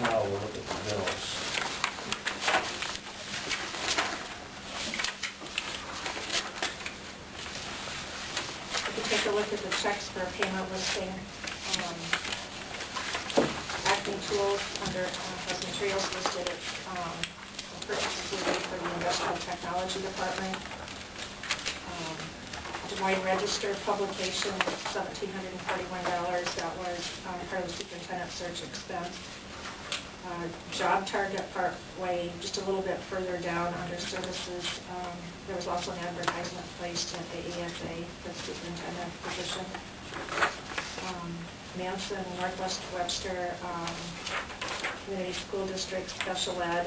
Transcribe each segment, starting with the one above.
Now we'll look at the bills. If you take a look at the checks for payment listing, acting tools under has materials listed at purchases we made for the Industrial Technology Department. Des Moines Register publication, $1,741. That was part of the superintendent search expense. Job target partway, just a little bit further down under services. There was also an advertisement placed at the ESA for the superintendent position. Manson, Northwest Webster Community School District Special Ed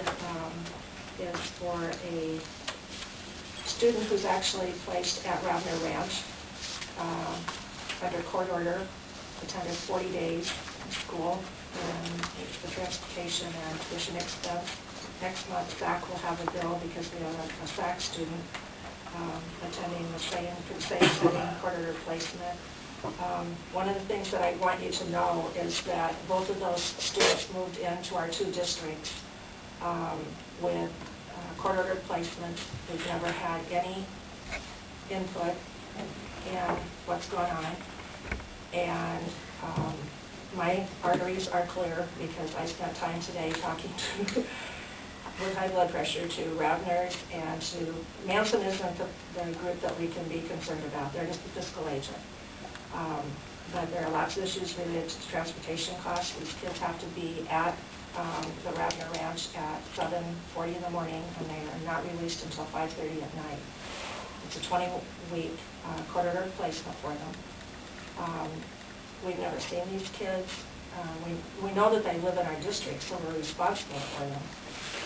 is for a student who's actually placed at Ravner Ranch under court order, attended 40 days of school, and the transportation and tuition expense. Next month, SAC will have a bill because we have a SAC student attending the same setting, court order placement. One of the things that I want you to know is that both of those students moved into our two districts with court order placement. We've never had any input in what's going on, and my arteries are clear because I spent time today talking to with high blood pressure to Ravners and to Manson isn't the group that we can be concerned about. They're just the fiscal agent. But there are lots of issues related to transportation costs. These kids have to be at the Ravner Ranch at 7:40 in the morning, and they are not released until 5:30 at night. It's a 20-week court order placement for them. We've never seen these kids. We know that they live in our district, so we're responsible for them.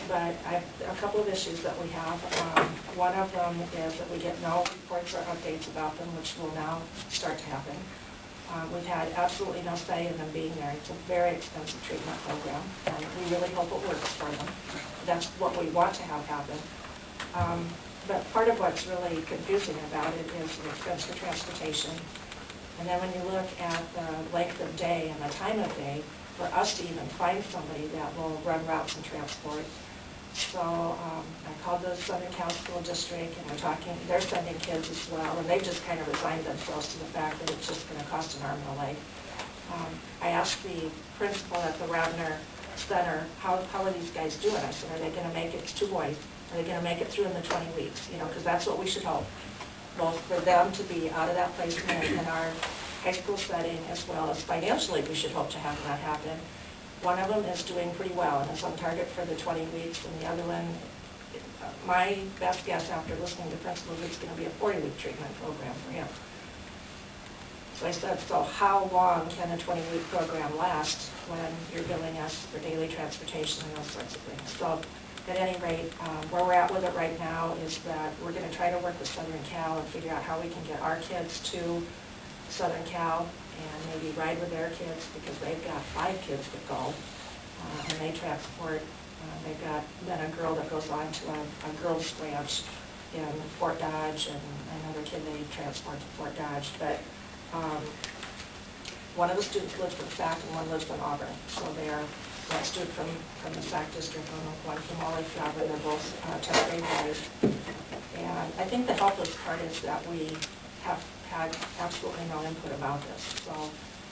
But I have a couple of issues that we have. One of them is that we get no reports or updates about them, which will now start to happen. We've had absolutely no say in them being there. It's a very expensive treatment program, and we really hope it works for them. That's what we want to have happen. But part of what's really confusing about it is the expense for transportation. And then when you look at the length of day and the time of day, for us to even find somebody that will run routes and transport. So I called the Southern Cal School District, and they're sending kids as well, and they've just kind of resigned themselves to the fact that it's just going to cost an arm and a leg. I asked the principal at the Ravner Center, how are these guys doing? I said, are they going to make it? It's two boys. Are they going to make it through in the 20 weeks? You know, because that's what we should hope. Both for them to be out of that placement in our high school setting, as well as financially, we should hope to have that happen. One of them is doing pretty well and is on target for the 20 weeks, and the other one, my best guess after listening to principals, it's going to be a 40-week treatment program for him. So I said, so how long can a 20-week program last when you're billing us for daily transportation and those sorts of things? So at any rate, where we're at with it right now is that we're going to try to work with Southern Cal and figure out how we can get our kids to Southern Cal and maybe ride with their kids, because they've got 5 kids that go, and they transport. They've got then a girl that goes on to a girls' ranch in Fort Dodge, and another kid they transport to Fort Dodge. But one of the students lives in SAC and one lives in Auburn, so they are one student from the SAC district and one from Wallach Auburn. They're both 10th grade boys. And I think the helpless part is that we have had absolutely no input about this. So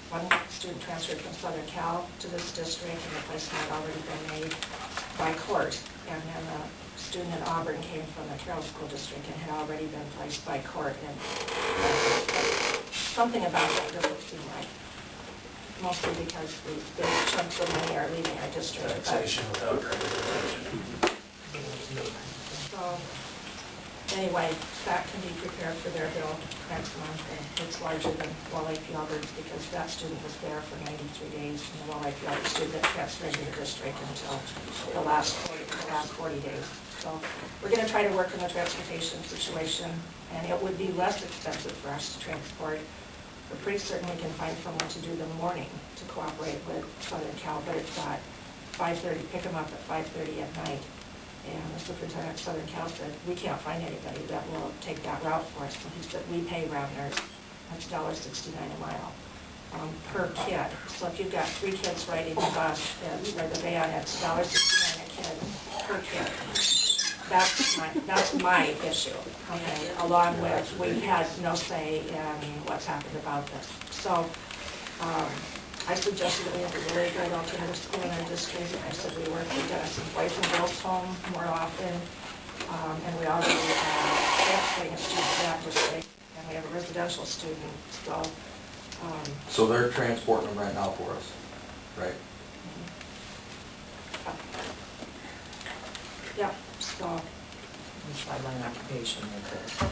one student transferred from Southern Cal to this district, and the placement had already been made by court. And then a student in Auburn came from the Carroll School District and had already been placed by court. And something about that doesn't seem right, mostly because these big chunks of money are leaving our district. Taxation without representation. So anyway, SAC can be prepared for their bill next month. It's larger than Wallach Auburn's because that student was there for 93 days, and the Wallach Auburn student transferred to the district until the last 40 days. So we're going to try to work in the transportation situation, and it would be less expensive for us to transport. We're pretty certain we can find someone to do the morning to cooperate with Southern Cal, but it's at 5:30, pick them up at 5:30 at night. And the superintendent of Southern Cal said, we can't find anybody that will take that route for us. So he said, we pay Ravners. That's $1.69 a mile. per kid. So if you've got 3 kids riding the bus or the van, it's $1.69 a kid per kid. That's my issue, okay, along with, we had no say in what's happened about this. So, I suggested that we have a really great alternative school in our district. I said we work with Denison Boys and Girls Home more often, and we already have a student in that district, and we have a residential student, so. So they're transporting them right now for us, right? Yeah, so. Sideline occupation with this.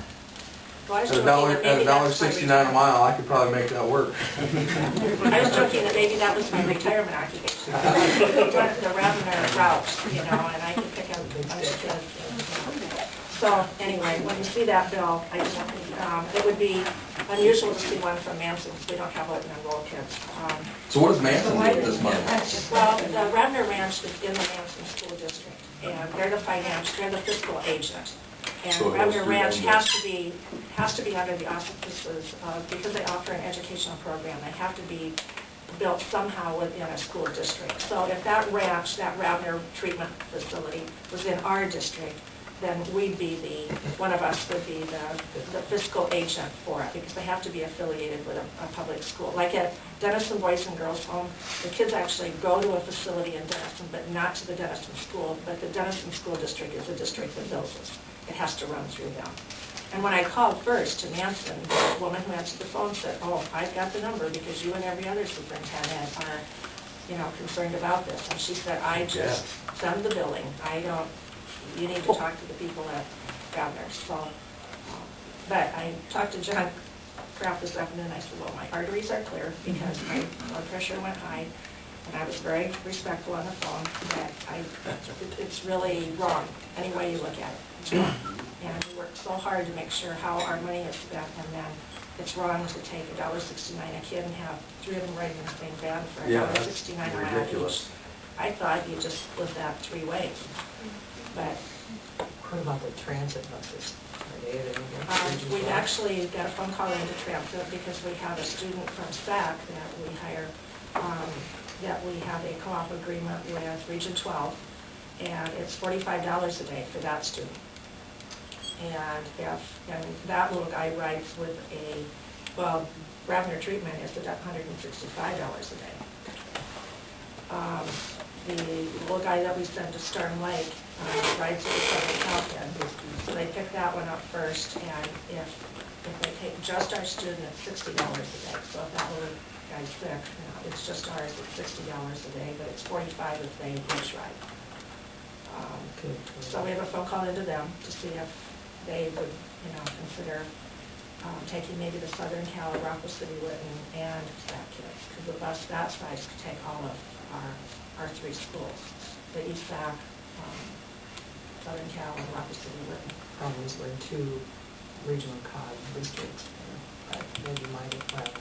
Well, I was At joking that maybe that's my $1.69 a mile, I could probably make that work. I was joking that maybe that was my retirement occupation. The Ravener route, you know, and I could pick up a bunch of kids. So anyway, when you see that bill, I just think it would be unusual to see one from Manson because we don't have it in enrolled kids. So what does Manson do with this money? Well, the Ravener Ranch is in the Manson School District, and they're the fiscal agent. And So it goes Ravener through Ranch them, has to be under the auspices of, because they offer an educational program, they have to be built somehow within a school district. So if that ranch, that Ravener treatment facility was in our district, then we'd be one of us would be the fiscal agent for it, because they have to be affiliated with a public school. Like at Denison Boys and Girls Home, the kids actually go to a facility in Denison, but not to the Denison school, but the Denison School District is the district that bills us. It has to run through them. And when I called first to Manson, the woman who answered the phone said, "Oh, I've got the number because you and every other superintendent are, you know, concerned about this." And she said, "I just send the billing. You need to talk to the people at Governor." So, but I talked to John Kraft this afternoon, and I said, "Well, my arteries are clear because my blood pressure went high." And I was very respectful on the phone, but it's really wrong, any way you look at it. It's wrong. And we worked so hard to make sure how our money is spent, and then it's wrong to take $1.69 a kid and have 3 of them riding in the same van for $1.69 a mile each. I thought you just split that 3 ways. But What about the transit buses? Are they we've actually got a phone call into transit because we have a student from SAC that we hire, that we have a co-op agreement with Region 12, and it's $45 a day for that student. And that little guy rides with Ravener treatment is $165 a day. The little guy that we sent to Stern Lake rides with the Southern Cal kid. So they pick that one up first, and if they take just our student, it's $60 a day. So if that little guy's sick, it's just ours, it's $60 a day, but it's $45 if they each ride. So we have a phone call into them to see if they would, consider taking maybe the Southern Cal, Rockwell City, Whitten, and SAC kids, because the bus that size could take all of our 3 schools, the East SAC, Southern Cal, and Rockwell City, Whitten. Problems were in 2 regional COG districts. Maybe might have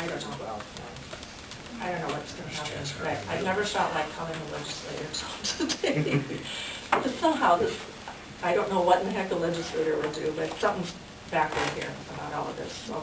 I don't know. I don't know what's going to happen, but I've never felt like calling the legislator today. But somehow, I don't know what in the heck the legislator would do, but something's backward here about all of this. So